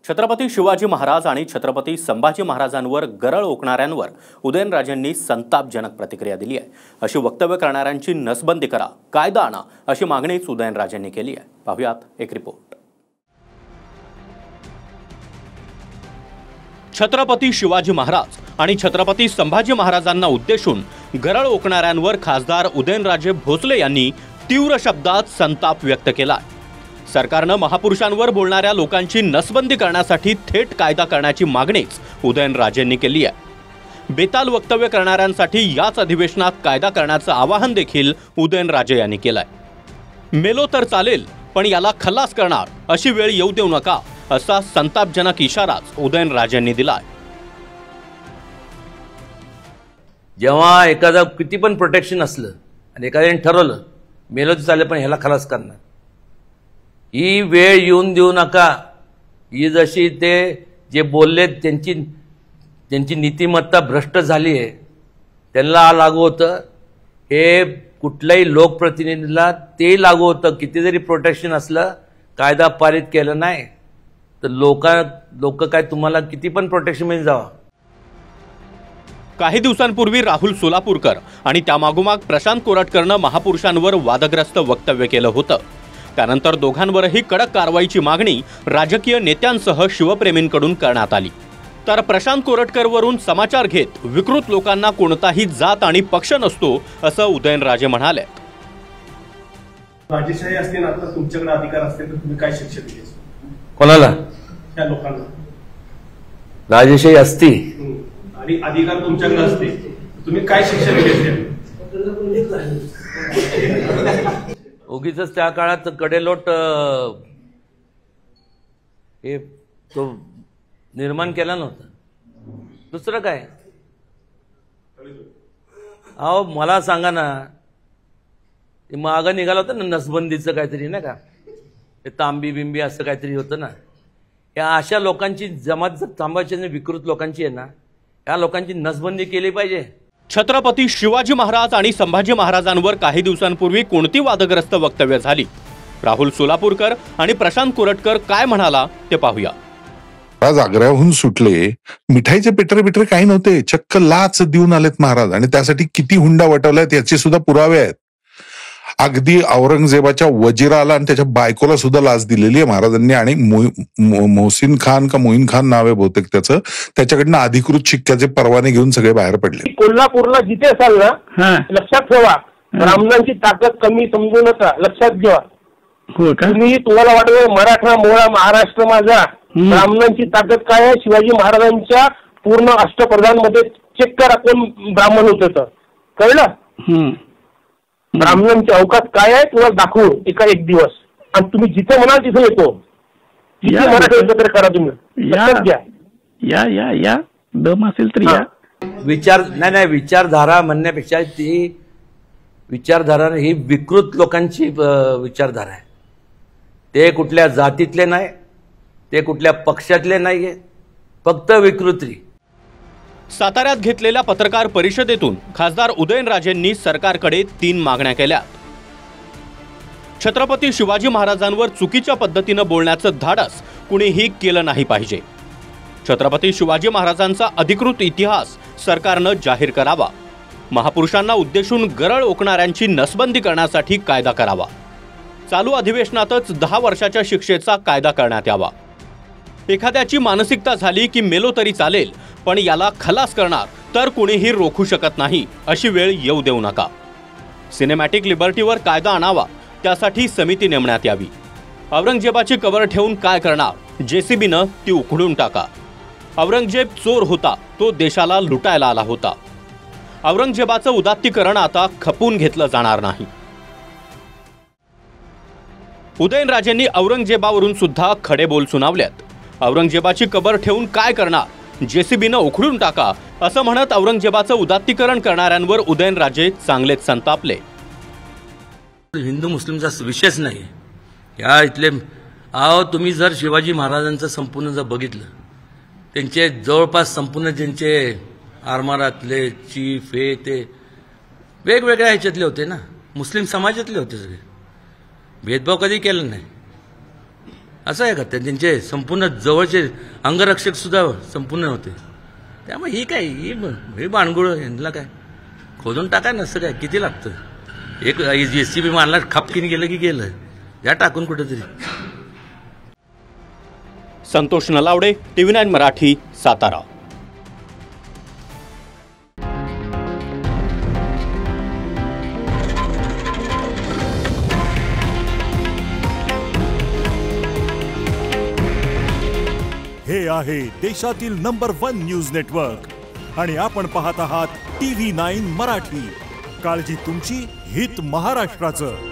छत्रपती शिवाजी महाराज आणि छत्रपती संभाजी महाराजांवर गरळ ओकणाऱ्यांवर उदयनराजेंनी संतापजनक प्रतिक्रिया दिली आहे। अशी वक्तव्य करणाऱ्यांची नसबंदी करा, कायदा आणा अशी मागणीच उदयनराजेंनी केली आहे। पाहूयात एक रिपोर्ट। छत्रपती शिवाजी महाराज आणि छत्रपती संभाजी महाराजांना उद्देशून गरळ ओकणाऱ्यांवर खासदार उदयनराजे भोसले यांनी तीव्र शब्दात संताप व्यक्त केला। सरकारने महापुरुषांवर बोलणाऱ्या लोकांची नसबंदी करण्यासाठी थेट कायदा करण्याची मागणीच उदयनराजेंनी केली आहे। बेताल वक्तव्य करणाऱ्यांसाठी याच अधिवेशनात कायदा करण्याचे आवाहन देखील उदयनराजे यांनी केले आहे। मेलो तर चालेल पण याला खल्लास करणार अशी वेळ येऊ देऊ नका असा संतापजनक इशाराच उदयनराजेंनी दिलाय। जेव्हा एखादा किती पण प्रोटेक्शन असलं आणि एखाद्याने ठरवलं मेलो तर चालेल पण ह्याला खलास करणार, ही वेळ येऊन देऊ नका। ही जशी ते जे बोलले त्यांची नीतिमत्ता भ्रष्ट झाली आहे, त्यांना लागू होतं हे कुठल्याही लोकप्रतिनिधीला ते लागू होतं। किती जरी प्रोटेक्शन असलं, कायदा पारित केलं नाही तर लोक काय तुम्हाला किती पण प्रोटेक्शन मिळून जावा। काही दिवसांपूर्वी राहुल सोलापूरकर आणि त्यामागोमाग प्रशांत कोरटकरने महापुरुषांवर वादग्रस्त वक्तव्य केलं होतं। त्यानंतर दोघांवरही कडक कारवाईची मागणी राजकीय नेत्यांसह शिवप्रेमींकडून करण्यात आली। तर प्रशांत कोरटकरवरून समाचार घेत विकृत लोकांना कोणताही जात आणि पक्ष नसतो असं उदयनराजे म्हणाले। राजेशाही असते ना, तर तुमच्याकडे अधिकार असते तर तुम्ही काय शिक्षा दिली? कोणाला? त्या लोकांना राजेशाही असती आणि अधिकार तुमच्याकडे असते, तुम्ही काय शिक्षा दिली? उगीच त्या काळात कडेलोट हे तो निर्माण केला नव्हता। दुसरं काय? अहो मला सांगा ना, मागं निघाला होता ना नसबंदीचं काहीतरी नाही का, ते तांबी बिंबी असं काहीतरी होतं ना। या अशा लोकांची जमात जर थांबायची विकृत लोकांची आहे ना, या लोकांची नसबंदी केली पाहिजे। छत्रपती शिवाजी महाराज आणि संभाजी महाराजांवर काही दिवसांपूर्वी कोणती वादग्रस्त वक्तव्य झाली? राहुल सोलापूरकर आणि प्रशांत कोरटकर काय म्हणाला ते पाहूया। आज आग्र्याहून सुटले, मिठाईचे पेटरे काही नव्हते, चक्क लाच देऊन आलेत महाराज आणि त्यासाठी किती हुंडा वटवलाय याचे सुद्धा पुरावे आहेत। अगदी औरंगजेबाच्या वजीराला आणि त्याच्या बायकोला सुद्धा लाच दिलेली आहे महाराजांनी आणि मोहसिन खान का मोहीन खान नाव आहे बहुतेक त्याचं, त्याच्याकडनं अधिकृत शिक्क्याचे परवाने घेऊन सगळे बाहेर पडले। कोल्हापूरला जिथे असाल ना, लक्षात ठेवा, ब्राह्मणांची ताकद कमी समजू नका, लक्षात घ्या। तुम्ही तुम्हाला वाटत मराठा मोळा महाराष्ट्र माझा, ब्राह्मणांची ताकद काय आहे? शिवाजी महाराजांच्या पूर्ण अष्टप्रधान मध्ये चेक करा कोण ब्राह्मण होते तर कळलं। ब्राह्मणांची अवकाश काय आहे तुम्हाला दाखवू एक दिवस, आणि तुम्ही जिथे म्हणाल तिथे येतो। तिथे मराठी एकत्र करा तुम्ही, लक्षात घ्या। या दम असेल तर या। विचार नाही विचारधारा म्हणण्यापेक्षा ती विचारधारा ही विकृत लोकांची विचारधारा आहे। ते कुठल्या जातीतले नाही, ते कुठल्या पक्षातले नाहीये, फक्त विकृती। साताऱ्यात घेतलेल्या पत्रकार परिषदेतून खासदार उदयनराजेंनी सरकारकडे 3 मागण्या केल्या। छत्रपती शिवाजी महाराजांवर चुकीच्या पद्धतीने बोलण्याचं धाडस कुणीही केलं नाही पाहिजे। छत्रपती शिवाजी महाराजांचा अधिकृत इतिहास सरकारने जाहीर करावा। महापुरुषांना उद्देशून गरळ ओकणाऱ्यांची नसबंदी करण्यासाठी कायदा करावा। चालू अधिवेशनातच 10 वर्षाच्या शिक्षेचा कायदा करण्यात यावा। एखाद्याची मानसिकता झाली की मेलो तरी चालेल पण याला खलास करणार तर कुणीही रोखू शकत नाही अशी वेळ येऊ देऊ नका। सिनेमॅटिक लिबर्टीवर कायदा आणावा, त्यासाठी समिती नेमण्यात यावी। औरंगजेबाची कबर ठेवून काय करणार? जेसीबीनं ती उखडून टाका। औरंगजेब चोर होता, तो देशाला लुटायला आला होता। औरंगजेबाचं उदात्तीकरण आता खपून घेतलं जाणार नाही। उदयनराजेंनी औरंगजेबावरून सुद्धा खडे बोल सुनावलेत। औरंगजेबाची कबर ठेवून काय करणार? जेसीबीनं उखडून टाका असं म्हणत औरंगजेबाचं उदात्तीकरण करणाऱ्यांवर उदयनराजे चांगलेच संतापले। हिंदू मुस्लिमचा विषयच नाही या इथले। तुम्ही जर शिवाजी महाराजांचं संपूर्ण जर बघितलं, त्यांचे जवळपास संपूर्ण ज्यांचे आरमारातले चीफ हे ते वेगवेगळ्या ह्याच्यातले होते ना, मुस्लिम समाजातले होते सगळे, भेदभाव कधी केला नाही। असं आहे का? त्यांचे संपूर्ण जवळचे अंगरक्षक सुद्धा संपूर्ण होते. त्यामुळे ही बाणगुळ यांना काय खोदून टाकाय नसतं काय, किती लागतं? एक JCB मारला खापकीने गेलं की गेलं, या टाकून कुठेतरी. संतोष नलावडे, TV9 मराठी, सातारा. हे आहे देशातील नंबर 1 न्यूज नेटवर्क आणि आपण पाहत आहात TV9 मराठी. काळजी तुमची, हित महाराष्ट्राचं.